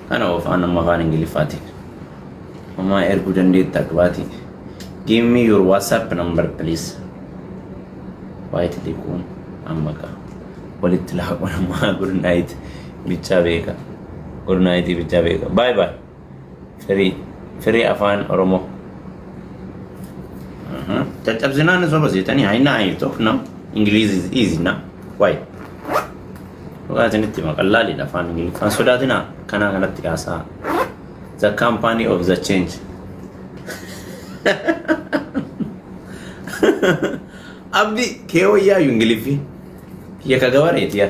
Kana of anamma afaan Ingiliffaatiin. Homaa erguu dandeetta dhugaati. Give me your WhatsApp number please. Waayit liquun ammaqa. Walitti laaquu namaa good night bichaa beeka. Good night bichaa beeka. Bye bye. Firii afaan Oromoo. Caccabsinaan osoo baseetanii haina ayitook no. English is easy now. Why? Dhugaatiin maqallaalidha afaan Ingiliffaan sodaatina kanaa kanatti kaasaa. The company of the change. Abdi keo ya Ingiliffi ya kagawareeti ya.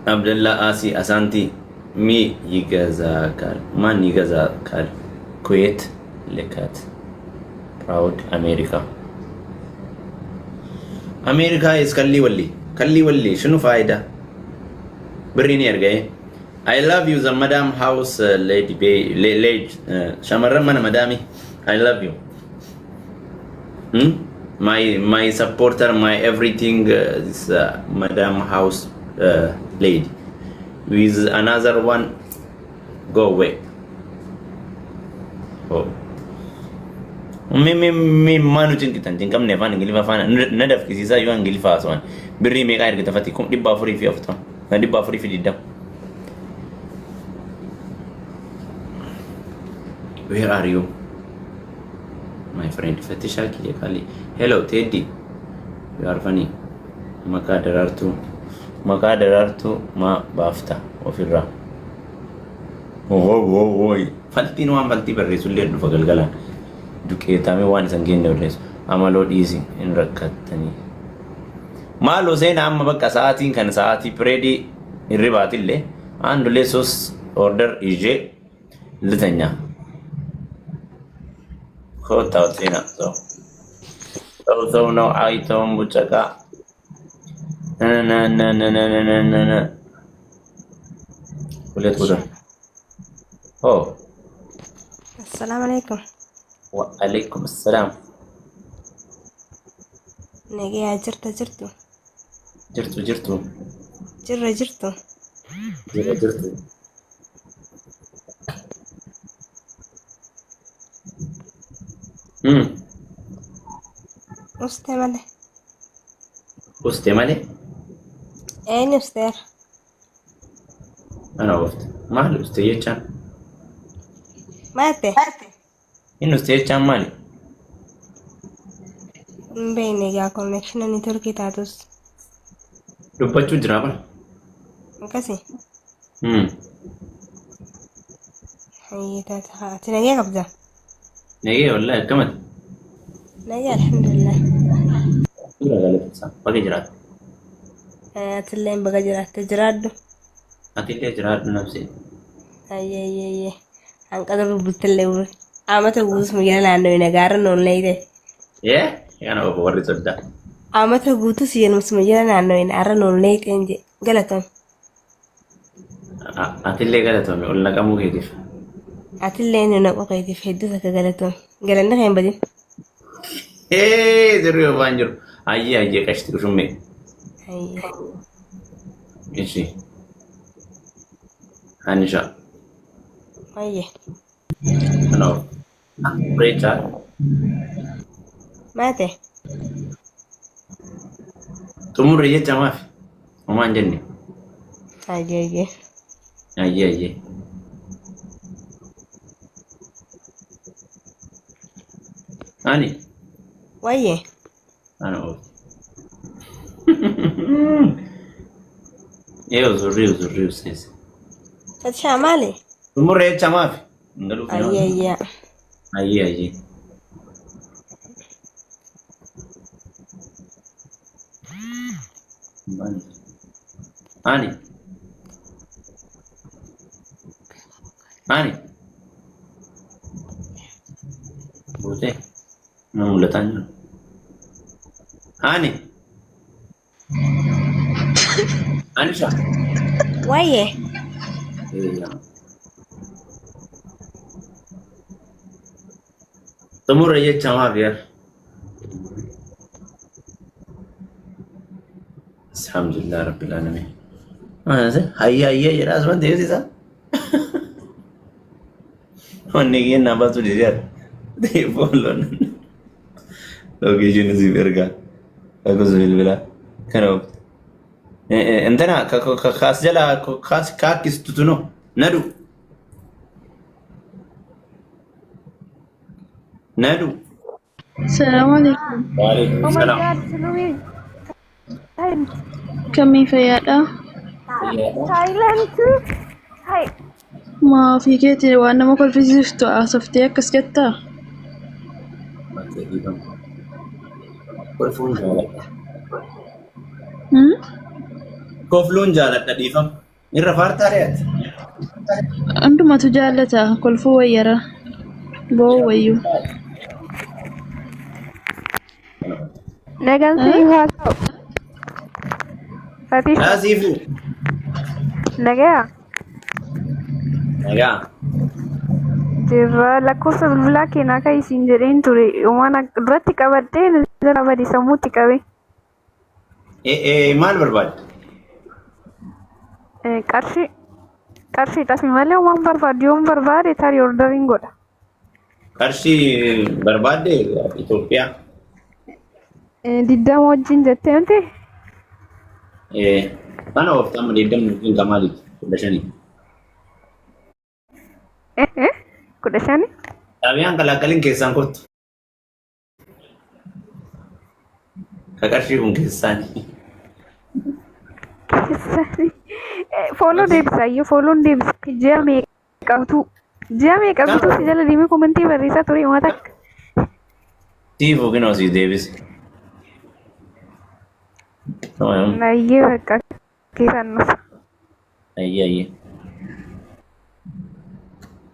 Abdullah Asi Asanti mi yigazakal man yigazakal Kuwait lekat proud America. America is kalli walli shunu faida Brini ergaye. I love you the madam house lady Shamaran mana madami. I love you. My supporter, my everything this madam house lady. With another one go away. Oh. Me manu cinkitan cinkam nefan Ingilifa fana nadaf kisisa yu Ingilifa aswan. Biri me kair kita fati kum dibba free fi afta. Na dibba free fi didam. Where are you? My friend Fatisha Kali. Hello Teddy. You are funny. Maka darartu ma bafta ofirra. Oh. Falti no am falti berre sulle du fagalgalan. Dukeetame waan isan geenne odeessu amaloo dhiisi hin rakkatanii maal Hussein amma bakka sa'aatiin kan sa'aatii pireedii irribaatillee አንዱሌ ሶስት ኦርደር ይዤ ልተኛ ከወጣሁ ጤና ሰው ነው አይተውም ቡጨቃ ሁለት ቁጥር السلام عليكم. وعليكم السلام. نجي جرتو جرتو جرتو. استمالي اين استر انا وقت ما له استيجان ماتي انه استيجان مالي بيني يا كونكشن ني تركي تاتوس دبچو جرابا كسي هي تاتها تنجي قبضه نجي والله كمل نجي الحمد لله لا غلط صح باقي جراد تلين بقى جراد تجراد اكيد جراد نفسي اي ان قدر بتلي عامته غوس ميلا انه ينغارن نون ليده انا بوري صدا عامته غوتو سين مسميلا انه ينغارن نون ليده انجي غلطم اتلي غلطم ولا كمو كيف اتلي انه قيدي في حدثك غلطم غلنا كاين بدي دريو بانجر اي كشتي شمي اي ايشي هانشا اي انا بريتشا ماتي تمر يجا ما في وما عندني اي اني ويه انا أقول. ايوه زوريو سيسي فتشا مالي تمر يجا ما في اي Ani Bute mulatan Ani Anisha ويه تمر يجا ما في alhamdulillah rabbil alamin. Hayya jedhaa asuma deebisisa. Wanni kiyya naafatu diriyaadha. Fooloon lokeeshin isii ergaa akkasuma bilbilaa kana intana kaas jalaa kaakkistutu no nadu السلام عليكم. waalaikum Oh my salaam. God, Salome. كمي فيادا Silent. Hi. ما في كيتي وانا ما كل في زفتو عصفتي كسكتا Kofluun jaaladha dhiifama. Irra faartaa re'aati. عندما تجالتا كل فويرة بو ويو Nagan singha. Fatisha. Naasiifu. Nagaya. Nagaa. Jirra lakkoofsa bilbilaa keenyaa kan isin jedheen ture. Waan duratti qabadhee jala badi sammuutti qabe. Maal barbaadde? Qarshiidhaaf malee waan barbaadu yoo barbaade tarii orderiin godha. Qarshii barbaadde Itoophiyaa. Diddama wajjin jettee miti? Kana ooftaan deeggarni yookiin kamaaliiti? 15. 15? Xaabiyaan qalaqaliin keessaan kottu. Ka qarshii kun keessaani. Follow deebisa iyyuu follow deebisa. Ji'a meeqatu si jala deemee komentii barreessaa ture waan takka. Siifuu kinoo si deebise. Nayyee bakka keessan nusa. Ayyee.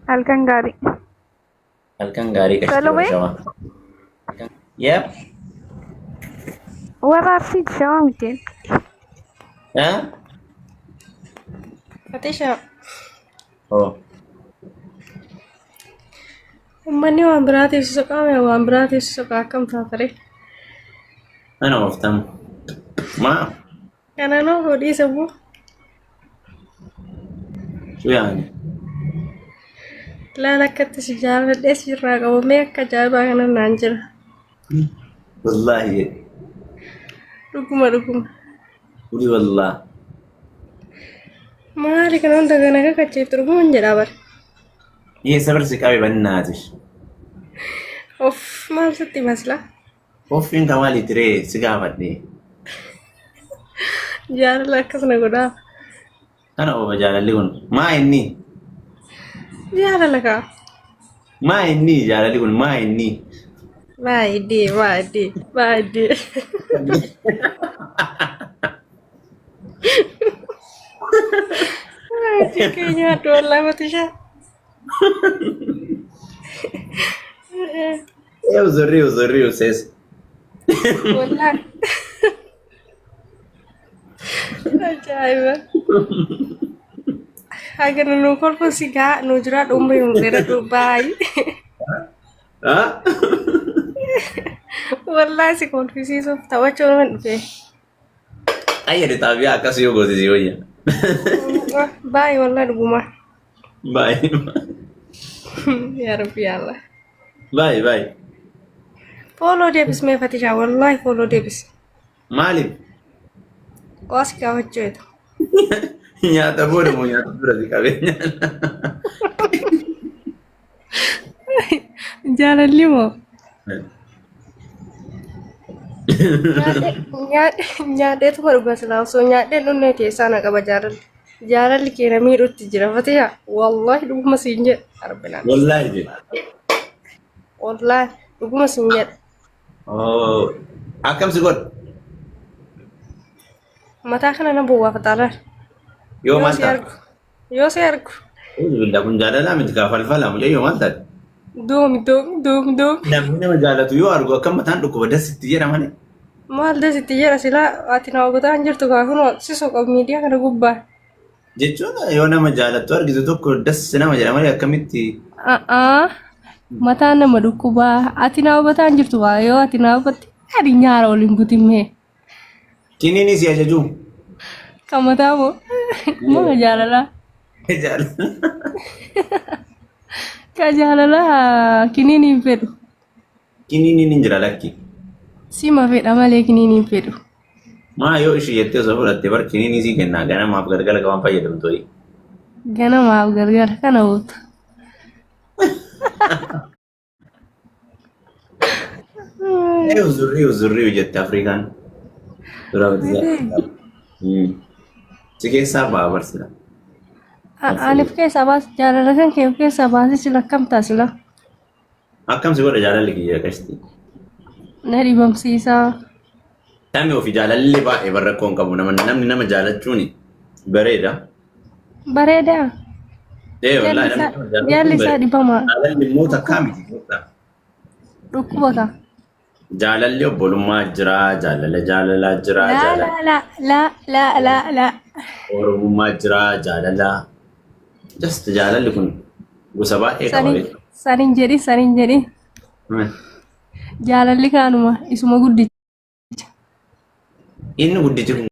Halkan gaarii. Halkan gaarii Salome? shawaa. Yep. Warra Arsii shawaa mitiin. Fatisha. Oh. Uummanni waan biraatiif soqaame waan biraatiif soqa akkam taatare. Ana ooftaan. Maa? Kana noo hodhii sabbuu. Suyaani. Laan akkatti si jaalladhee si irraa qabamee akka ajaa'ibaa kana naan jira. Wallaahi. Dhuguma. Kuli wallah. Maali kan wanta kana kakkacheeftu dhuguman jedhaa bara. Yee sabar si qabe bannaatish. Of maal sitti masla? Offiin kamaali tiree si gaafadhee. Jaalala akkasana godhaa. Kana oofa jaalalli kun. Maa inni? Jaalala kaa. Maa inni jaalalli kun maa inni? Baay'ee. Kayaknya dua lama tuh ya. Uzuri ses. Wallahi. Ajaib. Agar nukul pun sih gak nujurat umri umri Dubai. Hah? Wallahi sih konfisi so tahu cuman deh. Ayah di tabi akas yo gosi siyonya. Bye wallahi rumah. Bye. Ya Rabbi Allah. Bye. Follow dia bis me Fatisha wallahi follow dia bis. Malib. Kos kau cuy itu. Nyata bodoh mau nyata berarti kawinnya. Jalan limo. Nyaade tu baru gas langsung nyaade lu nanti sana ke bajaran. Jalan kira mirut jira Fatisha. Wallahi lu masih injet. Arbena. Wallahi je. Wallahi lu masih injet. Oh, akam segot. Mata kan anak buah ketalar. Yo mantap. Yo serku. Udah pun jalan lah minta kafal falam. Yo mantap. Dum. Namni majaalatu yoo argu akka mataan dhukkuba dasitti jedhamani. Maal dasitti jedha silaa ati na ogotaan jirtu kaa kun sisoo qabu miidiyaa kana gubbaa. Jechuun yoo nama jaalattu argitu tokko das nama jedhamani akkamitti. Mataan nama dhukkubaa ati na ogotaan jirtu kaa yoo ati na ogotti adi nyaara waliin butimee. Kiniini si ajaju. Kamu tahu? Mau jalan lah. Jalan. Kak jalan lah. Kini nimpir. Kini ni jira laki. Si mafid amale kini nimpir. Ma yo ishi yette so fudhatte bar kini ni si kenna gana maaf gargala qaban fayyadamtu. Gana maaf gargar kana uut. Uzurri jette Afrikaan. Dura si keessa baabar sila. Anif keessa baas jaalala kan kee keessa baasi sila kam taasila. Akkam si godha jaalalli kiyya qashti. Na dhibamsiisaa. Namni ofii jaalalli baay'ee barrakkoo hin qabu namni nama jaalachuun bareeda. Bareedaa. Wallaahi Jaalli isaa dhibamaa. jaalalli immoo takkaa miti. Dhukkuba ka. Jaalalli obbolummaa jira, jaalalaa jira, La. oromummaa jira, just jaalalli kun gosa baay'ee qaba. Sanin jedhi. Jaalalli kaanuma isuma guddicha. Inni guddichi kun